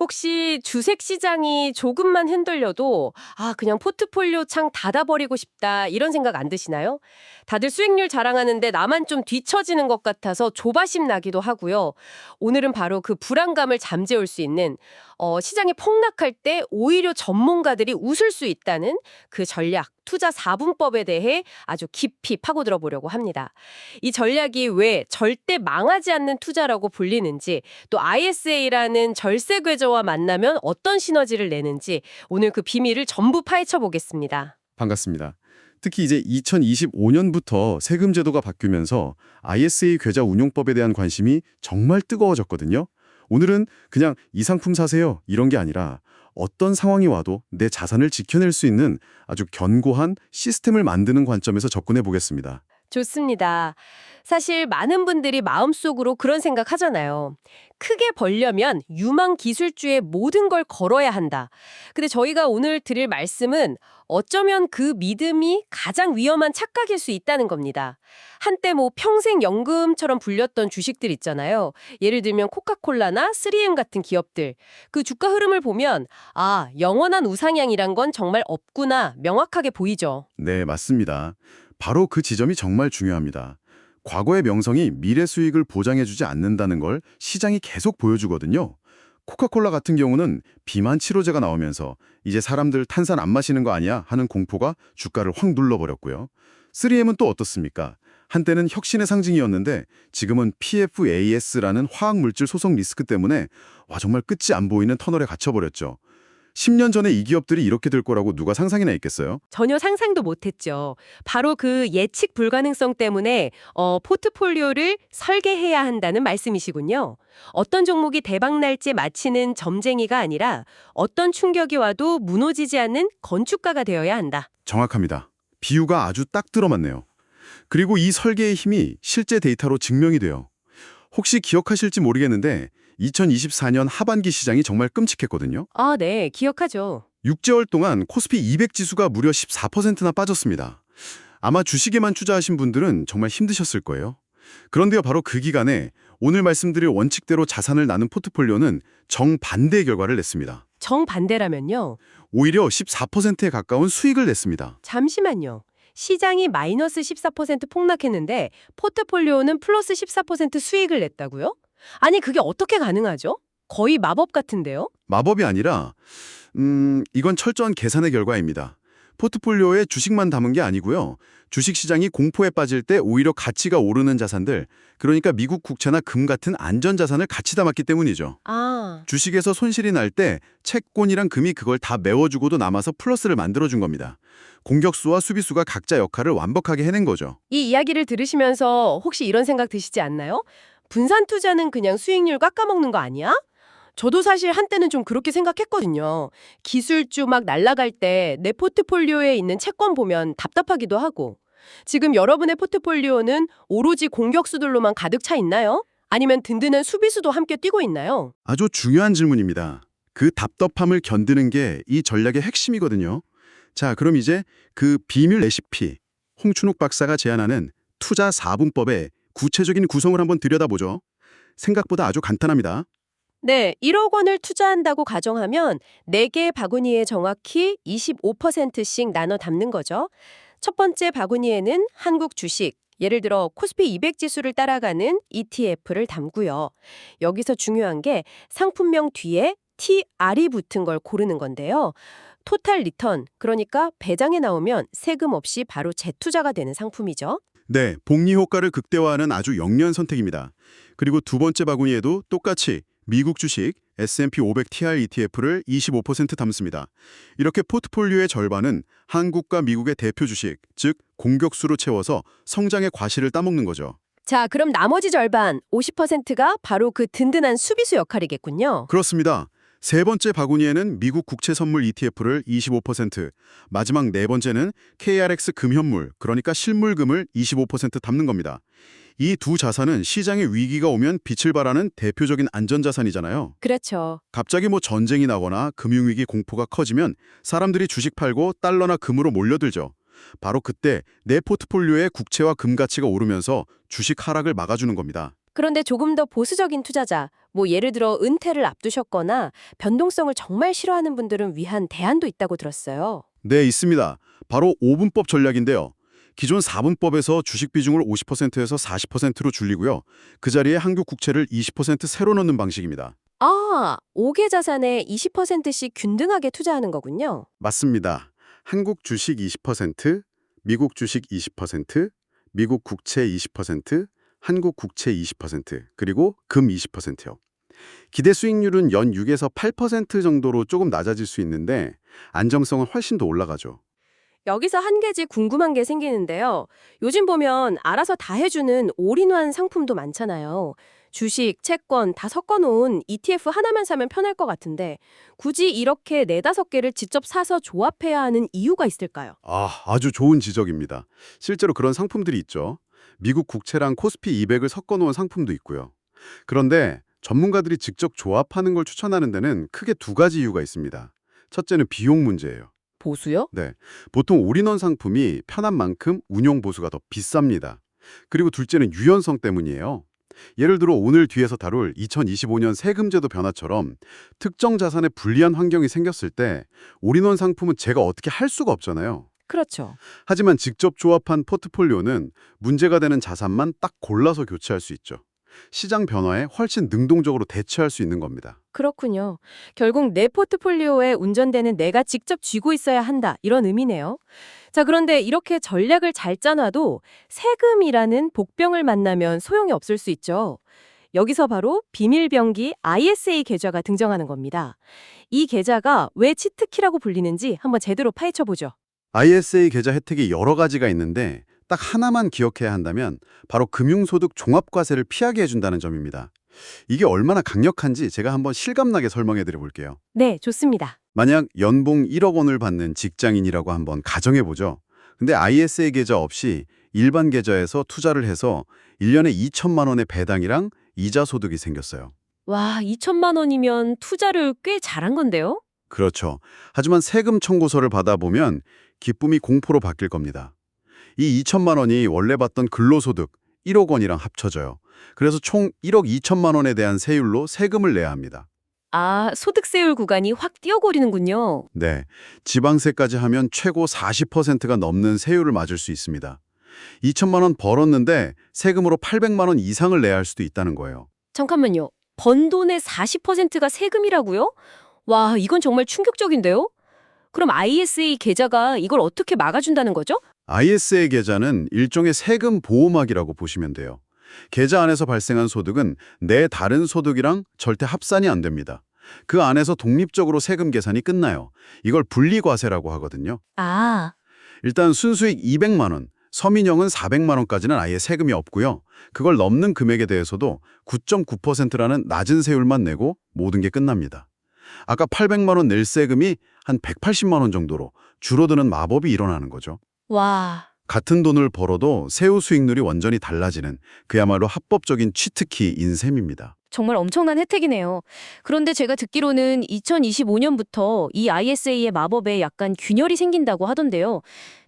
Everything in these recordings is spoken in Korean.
혹시 주식 시장이 조금만 흔들려도 그냥 포트폴리오 창 닫아버리고 싶다 이런 생각 안 드시나요? 다들 수익률 자랑하는데 나만 좀 뒤처지는 것 같아서 조바심 나기도 하고요. 오늘은 바로 그 불안감을 잠재울 수 있는 시장이 폭락할 때 오히려 전문가들이 웃을 수 있다는 그 전략, 투자 4분법에 대해 아주 깊이 파고들어 보려고 합니다. 이 전략이 왜 절대 망하지 않는 투자라고 불리는지, 또 ISA라는 절세 궤저와 만나면 어떤 시너지를 내는지 오늘 그 비밀을 전부 파헤쳐 보겠습니다. 반갑습니다. 특히 이제 2025년부터 세금 제도가 바뀌면서 ISA 계좌 운용법에 대한 관심이 정말 뜨거워졌거든요. 오늘은 그냥 이 상품 사세요 이런 게 아니라 어떤 상황이 와도 내 자산을 지켜낼 수 있는 아주 견고한 시스템을 만드는 관점에서 접근해 보겠습니다. 좋습니다. 사실 많은 분들이 마음속으로 그런 생각 하잖아요. 크게 벌려면 유망 기술주의 모든 걸 걸어야 한다. 근데 저희가 오늘 드릴 말씀은 어쩌면 그 믿음이 가장 위험한 착각일 수 있다는 겁니다. 한때 평생 연금처럼 불렸던 주식들 있잖아요. 예를 들면 코카콜라나 3M 같은 기업들. 그 주가 흐름을 보면 영원한 우상향이란 건 정말 없구나 명확하게 보이죠. 네, 맞습니다. 바로 그 지점이 정말 중요합니다. 과거의 명성이 미래 수익을 보장해주지 않는다는 걸 시장이 계속 보여주거든요. 코카콜라 같은 경우는 비만 치료제가 나오면서 이제 사람들 탄산 안 마시는 거 아니야 하는 공포가 주가를 확 눌러버렸고요. 3M은 또 어떻습니까? 한때는 혁신의 상징이었는데 지금은 PFAS라는 화학물질 소성 리스크 때문에 정말 끝이 안 보이는 터널에 갇혀버렸죠. 10년 전에 이 기업들이 이렇게 될 거라고 누가 상상이나 했겠어요? 전혀 상상도 못했죠. 바로 그 예측 불가능성 때문에 포트폴리오를 설계해야 한다는 말씀이시군요. 어떤 종목이 대박 날지 맞히는 점쟁이가 아니라 어떤 충격이 와도 무너지지 않는 건축가가 되어야 한다. 정확합니다. 비유가 아주 딱 들어맞네요. 그리고 이 설계의 힘이 실제 데이터로 증명이 돼요. 혹시 기억하실지 모르겠는데 2024년 하반기 시장이 정말 끔찍했거든요. 네, 기억하죠. 6개월 동안 코스피 200 지수가 무려 14%나 빠졌습니다. 아마 주식에만 투자하신 분들은 정말 힘드셨을 거예요. 그런데요, 바로 그 기간에 오늘 말씀드릴 원칙대로 자산을 나눈 포트폴리오는 정반대의 결과를 냈습니다. 정반대라면요. 오히려 14%에 가까운 수익을 냈습니다. 잠시만요. 시장이 마이너스 14% 폭락했는데 포트폴리오는 플러스 14% 수익을 냈다고요? 아니, 그게 어떻게 가능하죠? 거의 마법 같은데요? 마법이 아니라 이건 철저한 계산의 결과입니다. 포트폴리오에 주식만 담은 게 아니고요. 주식시장이 공포에 빠질 때 오히려 가치가 오르는 자산들, 그러니까 미국 국채나 금 같은 안전자산을 같이 담았기 때문이죠. 주식에서 손실이 날 때 채권이랑 금이 그걸 다 메워주고도 남아서 플러스를 만들어준 겁니다. 공격수와 수비수가 각자 역할을 완벽하게 해낸 거죠. 이 이야기를 들으시면서 혹시 이런 생각 드시지 않나요? 분산 투자는 그냥 수익률 깎아먹는 거 아니야? 저도 사실 한때는 좀 그렇게 생각했거든요. 기술주 막 날아갈 때 내 포트폴리오에 있는 채권 보면 답답하기도 하고. 지금 여러분의 포트폴리오는 오로지 공격수들로만 가득 차 있나요? 아니면 든든한 수비수도 함께 뛰고 있나요? 아주 중요한 질문입니다. 그 답답함을 견디는 게 이 전략의 핵심이거든요. 자, 그럼 이제 그 비밀 레시피, 홍춘욱 박사가 제안하는 투자 4분법의 구체적인 구성을 한번 들여다보죠. 생각보다 아주 간단합니다. 네, 1억 원을 투자한다고 가정하면 4개의 바구니에 정확히 25%씩 나눠 담는 거죠. 첫 번째 바구니에는 한국 주식, 예를 들어 코스피 200 지수를 따라가는 ETF를 담고요. 여기서 중요한 게 상품명 뒤에 TR이 붙은 걸 고르는 건데요. 토탈 리턴, 그러니까 배당에 나오면 세금 없이 바로 재투자가 되는 상품이죠. 네, 복리 효과를 극대화하는 아주 영리한 선택입니다. 그리고 두 번째 바구니에도 똑같이 미국 주식 S&P 500 TR ETF를 25% 담습니다. 이렇게 포트폴리오의 절반은 한국과 미국의 대표 주식, 즉 공격수로 채워서 성장의 과실을 따먹는 거죠. 자, 그럼 나머지 절반, 50%가 바로 그 든든한 수비수 역할이겠군요. 그렇습니다. 세 번째 바구니에는 미국 국채 선물 ETF를 25%, 마지막 네 번째는 KRX 금현물, 그러니까 실물금을 25% 담는 겁니다. 이 두 자산은 시장에 위기가 오면 빛을 발하는 대표적인 안전자산이잖아요. 그렇죠. 갑자기 전쟁이 나거나 금융위기 공포가 커지면 사람들이 주식 팔고 달러나 금으로 몰려들죠. 바로 그때 내 포트폴리오의 국채와 금 가치가 오르면서 주식 하락을 막아주는 겁니다. 그런데 조금 더 보수적인 투자자, 뭐 예를 들어 은퇴를 앞두셨거나 변동성을 정말 싫어하는 분들은 위한 대안도 있다고 들었어요. 네, 있습니다. 바로 5분법 전략인데요. 기존 4분법에서 주식 비중을 50%에서 40%로 줄이고요. 그 자리에 한국 국채를 20% 새로 넣는 방식입니다. 아, 5개 자산에 20%씩 균등하게 투자하는 거군요. 맞습니다. 한국 주식 20%, 미국 주식 20%, 미국 국채 20%, 한국 국채 20%, 그리고 금 20%요. 기대 수익률은 연 6에서 8% 정도로 조금 낮아질 수 있는데 안정성은 훨씬 더 올라가죠. 여기서 한 가지 궁금한 게 생기는데요. 요즘 보면 알아서 다 해주는 올인원 상품도 많잖아요. 주식, 채권 다 섞어놓은 ETF 하나만 사면 편할 것 같은데 굳이 이렇게 네다섯 개를 직접 사서 조합해야 하는 이유가 있을까요? 아주 좋은 지적입니다. 실제로 그런 상품들이 있죠. 미국 국채랑 코스피 200을 섞어놓은 상품도 있고요. 그런데 전문가들이 직접 조합하는 걸 추천하는 데는 크게 두 가지 이유가 있습니다. 첫째는 비용 문제예요. 보수요? 네, 보통 올인원 상품이 편한 만큼 운용 보수가 더 비쌉니다. 그리고 둘째는 유연성 때문이에요. 예를 들어 오늘 뒤에서 다룰 2025년 세금제도 변화처럼 특정 자산에 불리한 환경이 생겼을 때 올인원 상품은 제가 어떻게 할 수가 없잖아요. 그렇죠. 하지만 직접 조합한 포트폴리오는 문제가 되는 자산만 딱 골라서 교체할 수 있죠. 시장 변화에 훨씬 능동적으로 대처할 수 있는 겁니다. 그렇군요. 결국 내 포트폴리오에 운전대는 내가 직접 쥐고 있어야 한다. 이런 의미네요. 자, 그런데 이렇게 전략을 잘 짜놔도 세금이라는 복병을 만나면 소용이 없을 수 있죠. 여기서 바로 비밀병기 ISA 계좌가 등장하는 겁니다. 이 계좌가 왜 치트키라고 불리는지 한번 제대로 파헤쳐보죠. ISA 계좌 혜택이 여러 가지가 있는데 딱 하나만 기억해야 한다면 바로 금융소득 종합과세를 피하게 해준다는 점입니다. 이게 얼마나 강력한지 제가 한번 실감나게 설명해 드려 볼게요. 네, 좋습니다. 만약 연봉 1억 원을 받는 직장인이라고 한번 가정해 보죠. 근데 ISA 계좌 없이 일반 계좌에서 투자를 해서 1년에 2천만 원의 배당이랑 이자 소득이 생겼어요. 와, 2천만 원이면 투자를 꽤 잘한 건데요? 그렇죠. 하지만 세금 청구서를 받아보면 기쁨이 공포로 바뀔 겁니다. 이 2천만 원이 원래 받던 근로소득 1억 원이랑 합쳐져요. 그래서 총 1억 2천만 원에 대한 세율로 세금을 내야 합니다. 아, 소득세율 구간이 확 뛰어거리는군요. 네, 지방세까지 하면 최고 40%가 넘는 세율을 맞을 수 있습니다. 2천만 원 벌었는데 세금으로 800만 원 이상을 내야 할 수도 있다는 거예요. 잠깐만요. 번 돈의 40%가 세금이라고요? 와, 이건 정말 충격적인데요? 그럼 ISA 계좌가 이걸 어떻게 막아준다는 거죠? ISA 계좌는 일종의 세금 보호막이라고 보시면 돼요. 계좌 안에서 발생한 소득은 내 다른 소득이랑 절대 합산이 안 됩니다. 그 안에서 독립적으로 세금 계산이 끝나요. 이걸 분리과세라고 하거든요. 아, 일단 순수익 200만 원, 서민형은 400만 원까지는 아예 세금이 없고요. 그걸 넘는 금액에 대해서도 9.9%라는 낮은 세율만 내고 모든 게 끝납니다. 아까 800만 원 낼 세금이 한 180만 원 정도로 줄어드는 마법이 일어나는 거죠. 와. 같은 돈을 벌어도 세후 수익률이 완전히 달라지는 그야말로 합법적인 취특기인 셈입니다. 정말 엄청난 혜택이네요. 그런데 제가 듣기로는 2025년부터 이 ISA의 마법에 약간 균열이 생긴다고 하던데요.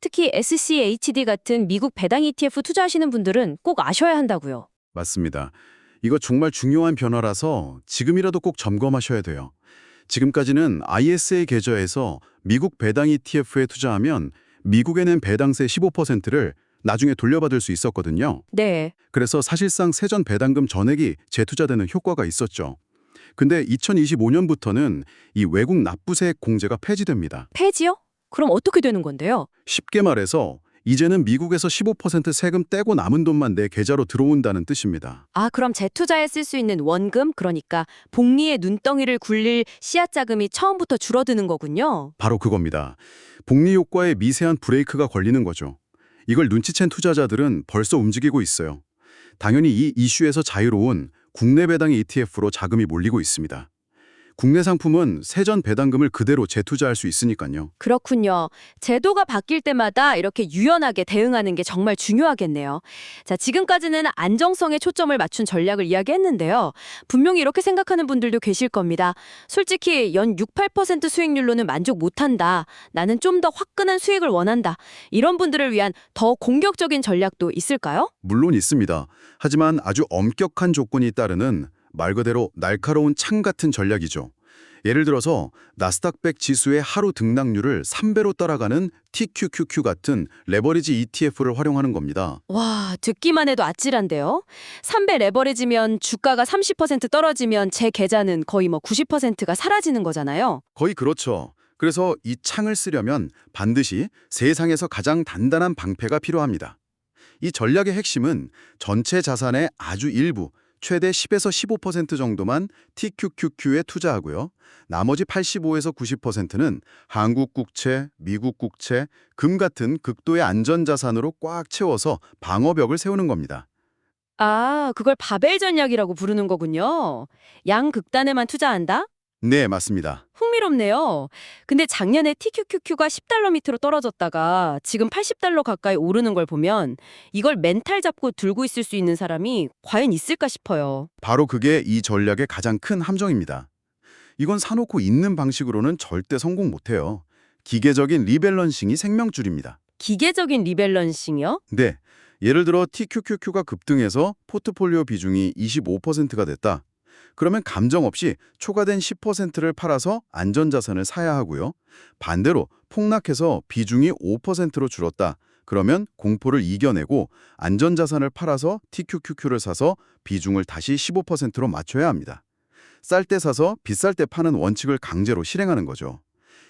특히 SCHD 같은 미국 배당 ETF 투자하시는 분들은 꼭 아셔야 한다고요. 맞습니다. 이거 정말 중요한 변화라서 지금이라도 꼭 점검하셔야 돼요. 지금까지는 ISA 계좌에서 미국 배당 ETF에 투자하면 미국에 낸 배당세 15%를 나중에 돌려받을 수 있었거든요. 네. 그래서 사실상 세전 배당금 전액이 재투자되는 효과가 있었죠. 근데 2025년부터는 이 외국 납부세액 공제가 폐지됩니다. 폐지요? 그럼 어떻게 되는 건데요? 쉽게 말해서 이제는 미국에서 15% 세금 떼고 남은 돈만 내 계좌로 들어온다는 뜻입니다. 아, 그럼 재투자에 쓸 수 있는 원금, 그러니까 복리의 눈덩이를 굴릴 씨앗 자금이 처음부터 줄어드는 거군요. 바로 그겁니다. 복리 효과에 미세한 브레이크가 걸리는 거죠. 이걸 눈치챈 투자자들은 벌써 움직이고 있어요. 당연히 이 이슈에서 자유로운 국내 배당 ETF로 자금이 몰리고 있습니다. 국내 상품은 세전 배당금을 그대로 재투자할 수 있으니까요. 그렇군요. 제도가 바뀔 때마다 이렇게 유연하게 대응하는 게 정말 중요하겠네요. 자, 지금까지는 안정성에 초점을 맞춘 전략을 이야기했는데요. 분명히 이렇게 생각하는 분들도 계실 겁니다. 솔직히 연 6, 8% 수익률로는 만족 못한다. 나는 좀 더 화끈한 수익을 원한다. 이런 분들을 위한 더 공격적인 전략도 있을까요? 물론 있습니다. 하지만 아주 엄격한 조건이 따르는 말 그대로 날카로운 창 같은 전략이죠. 예를 들어서 나스닥100 지수의 하루 등락률을 3배로 따라가는 TQQQ 같은 레버리지 ETF를 활용하는 겁니다. 와, 듣기만 해도 아찔한데요. 3배 레버리지면 주가가 30% 떨어지면 제 계좌는 거의 90%가 사라지는 거잖아요. 거의 그렇죠. 그래서 이 창을 쓰려면 반드시 세상에서 가장 단단한 방패가 필요합니다. 이 전략의 핵심은 전체 자산의 아주 일부, 최대 10에서 15% 정도만 TQQQ에 투자하고요. 나머지 85에서 90%는 한국 국채, 미국 국채, 금 같은 극도의 안전자산으로 꽉 채워서 방어벽을 세우는 겁니다. 아, 그걸 바벨 전략이라고 부르는 거군요. 양극단에만 투자한다? 네, 맞습니다. 흥미롭네요. 근데 작년에 TQQQ가 10달러 밑으로 떨어졌다가 지금 80달러 가까이 오르는 걸 보면 이걸 멘탈 잡고 들고 있을 수 있는 사람이 과연 있을까 싶어요. 바로 그게 이 전략의 가장 큰 함정입니다. 이건 사놓고 있는 방식으로는 절대 성공 못해요. 기계적인 리밸런싱이 생명줄입니다. 기계적인 리밸런싱이요? 네, 예를 들어 TQQQ가 급등해서 포트폴리오 비중이 25%가 됐다. 그러면 감정 없이 초과된 10%를 팔아서 안전자산을 사야 하고요. 반대로 폭락해서 비중이 5%로 줄었다. 그러면 공포를 이겨내고 안전자산을 팔아서 TQQQ를 사서 비중을 다시 15%로 맞춰야 합니다. 쌀 때 사서 비쌀 때 파는 원칙을 강제로 실행하는 거죠.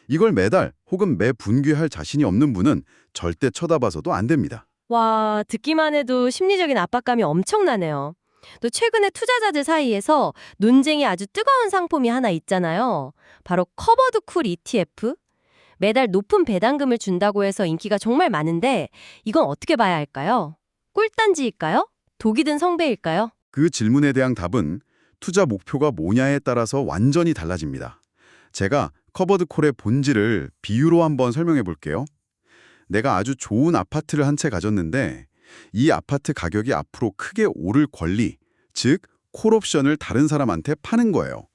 이걸 매달 혹은 매 분기에 할 자신이 없는 분은 절대 쳐다봐서도 안 됩니다. 와, 듣기만 해도 심리적인 압박감이 엄청나네요. 또 최근에 투자자들 사이에서 논쟁이 아주 뜨거운 상품이 하나 있잖아요. 바로 커버드 쿨 ETF? 매달 높은 배당금을 준다고 해서 인기가 정말 많은데 이건 어떻게 봐야 할까요? 꿀단지일까요? 독이 든 성배일까요? 그 질문에 대한 답은 투자 목표가 뭐냐에 따라서 완전히 달라집니다. 제가 커버드 콜의 본질을 비유로 한번 설명해 볼게요. 내가 아주 좋은 아파트를 한 채 가졌는데 이 아파트 가격이 앞으로 크게 오를 권리, 즉 콜옵션을 다른 사람한테 파는 거예요.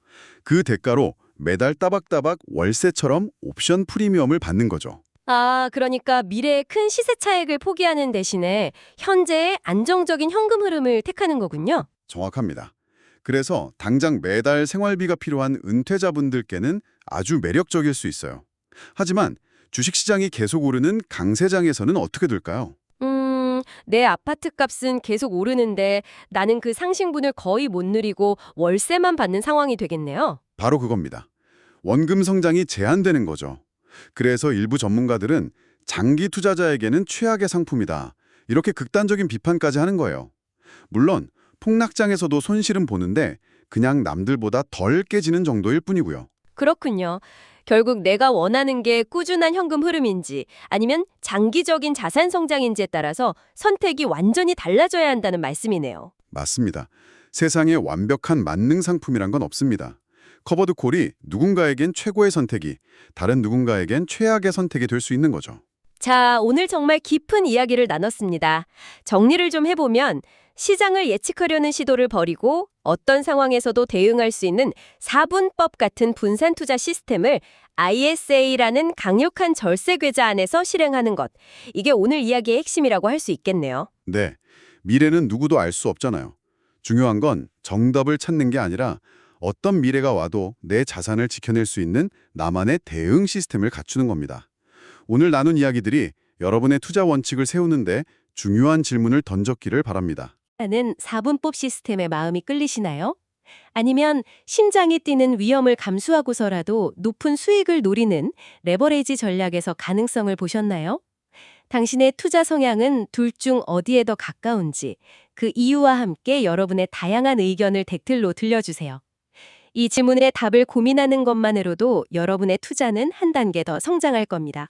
그 대가로 매달 따박따박 월세처럼 옵션 프리미엄을 받는 거죠. 아, 그러니까 미래의 큰 시세 차익을 포기하는 대신에 현재의 안정적인 현금 흐름을 택하는 거군요. 정확합니다. 그래서 당장 매달 생활비가 필요한 은퇴자분들께는 아주 매력적일 수 있어요. 하지만 주식시장이 계속 오르는 강세장에서는 어떻게 될까요? 내 아파트 값은 계속 오르는데 나는 그 상승분을 거의 못 누리고 월세만 받는 상황이 되겠네요. 바로 그겁니다. 원금 성장이 제한되는 거죠. 그래서 일부 전문가들은 장기 투자자에게는 최악의 상품이다. 이렇게 극단적인 비판까지 하는 거예요. 물론 폭락장에서도 손실은 보는데 그냥 남들보다 덜 깨지는 정도일 뿐이고요. 그렇군요. 결국 내가 원하는 게 꾸준한 현금 흐름인지 아니면 장기적인 자산 성장인지에 따라서 선택이 완전히 달라져야 한다는 말씀이네요. 맞습니다. 세상에 완벽한 만능 상품이란 건 없습니다. 커버드 콜이 누군가에겐 최고의 선택이, 다른 누군가에겐 최악의 선택이 될 수 있는 거죠. 자, 오늘 정말 깊은 이야기를 나눴습니다. 정리를 좀 해보면 시장을 예측하려는 시도를 버리고 어떤 상황에서도 대응할 수 있는 4분법 같은 분산 투자 시스템을 ISA라는 강력한 절세 계좌 안에서 실행하는 것. 이게 오늘 이야기의 핵심이라고 할 수 있겠네요. 네, 미래는 누구도 알 수 없잖아요. 중요한 건 정답을 찾는 게 아니라 어떤 미래가 와도 내 자산을 지켜낼 수 있는 나만의 대응 시스템을 갖추는 겁니다. 오늘 나눈 이야기들이 여러분의 투자 원칙을 세우는데 중요한 질문을 던졌기를 바랍니다. 하는 4분법 시스템에 마음이 끌리시나요? 아니면 심장이 뛰는 위험을 감수하고서라도 높은 수익을 노리는 레버리지 전략에서 가능성을 보셨나요? 당신의 투자 성향은 둘 중 어디에 더 가까운지 그 이유와 함께 여러분의 다양한 의견을 댓글로 들려주세요. 이 질문에 답을 고민하는 것만으로도 여러분의 투자는 한 단계 더 성장할 겁니다.